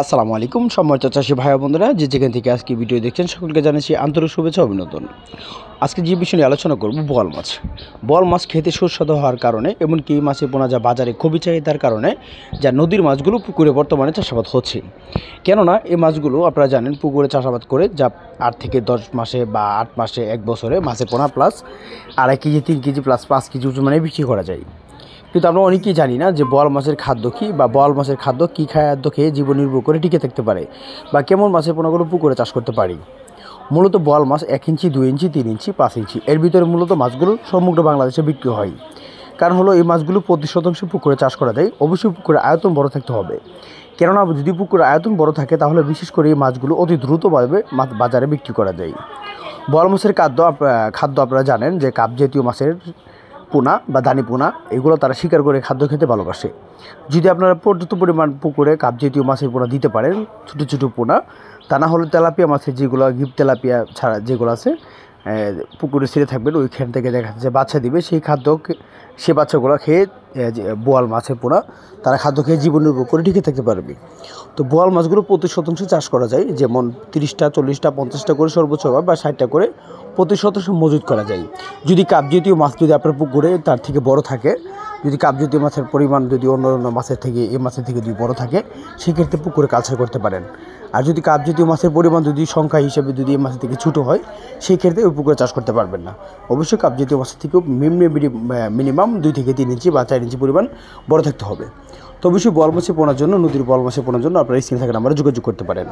আসসালামু আলাইকুম সম্মানিত চাষী ভাই বন্ধুরা, যে যেখান থেকে আজকে ভিডিও দেখছেন সকলকে জানাচ্ছি আন্তরিক শুভেচ্ছা অভিনন্দন। আজকে যে বিষয় নিয়ে আলোচনা করব বোয়াল মাছ। বোয়াল মাছ খেতে সুস্বাদু হওয়ার কারণে, এমনকি এই মাছের পোনা যা বাজারে খুবই চাহিদার কারণে যা নদীর মাছগুলো পুকুরে বর্তমানে চাষাবাদ হচ্ছে। কেননা এই মাছগুলো আপনারা জানেন পুকুরে চাষাবাদ করে যা 8 থেকে 10 মাসে বা 8 মাসে 1 বছরে মাছের পোনা plus 2.5 KG 3 KG plus 5 KG মানে বিক্রি করা যায়। কিন্তু আমরা অনেকেই জানি না যে বোয়াল মাছের খাদ্য কী বা বোয়াল মাছের খাদ্য কী খাদ্য খেয়ে জীবন নির্ভর করে টিকে থাকতে পারে বা কেমন মাছের পোনাগুলো পুকুরে চাষ করতে পারি। মূলত বোয়াল মাছ 1 ইঞ্চি 2 ইঞ্চি 3 ইঞ্চি 5 ইঞ্চি এর ভিতরে মূলত মাছগুলো সমগ্র বাংলাদেশে বিক্রি হয়। কারণ হলো এই মাছগুলো প্রতি শতাংশ পুকুরে চাষ করা যায়। অবশ্যই পুকুরে আয়তন বড় থাকতে হবে, কেননা যদি পুকুরে আয়তন বড় থাকে তাহলে বিশেষ করে এই মাছগুলো অতি দ্রুতভাবে বাজারে বিক্রি করা যায়। বোয়াল মাছের খাদ্য আপনারা জানেন যে কাপ জাতীয় মাছের পোনা বা দানি পোনা, এগুলো তারা শিকার করে খাদ্য খেতে ভালোবাসে। যদি আপনারা পর্যাপ্ত পরিমাণ পুকুরে কাপ জাতীয় মাছের পোনা দিতে পারেন, ছোটো ছোটো পোনা, তা না হলে তেলাপিয়া মাছের যেগুলো গিফট তেলাপিয়া ছাড়া যেগুলো আছে পুকুরে ছেড়ে থাকবেন, ওইখান থেকে দেখা যাচ্ছে বাচ্চা দিবে, সেই খাদ্য সে বাচ্চাগুলো খেয়ে বোয়াল মাছের পোনা তারা খাদ্য খেয়ে জীবন নির্ভর করে টিকে থাকতে পারবে। তো বোয়াল মাছগুলো প্রতি শতাংশ চাষ করা যায়, যেমন 30টা 40টা 50টা করে সর্বোচ্চ বা 60টা করে প্রতি শতাংশ মজুত করা যায়। যদি কাপ জাতীয় মাছ যদি আপনার পুকুরে তার থেকে বড় থাকে, যদি কাপ জাতীয় মাছের পরিমাণ যদি অন্য অন্য মাছের থেকে এই মাছের থেকে যদি বড় থাকে, সেক্ষেত্রে পুকুরে কালচার করতে পারেন। আর যদি কাপ জাতীয় মাছের পরিমাণ যদি সংখ্যা হিসেবে যদি এই মাছের থেকে ছোটো হয়, সেই ক্ষেত্রে ওই পুকুরে চাষ করতে পারবেন না। অবশ্যই কাপ জাতীয় মাছের থেকেও মিনিমাম 2 থেকে 3 ইঞ্চি বা 4 ইঞ্চি পরিমাণ বড় থাকতে হবে। তো অবশ্যই বোয়াল মাছের পোনার জন্য, নদীর বোয়াল মাছের পোনার জন্য আপনারা স্ক্রিনে থাকা নাম্বারে যোগাযোগ করতে পারেন।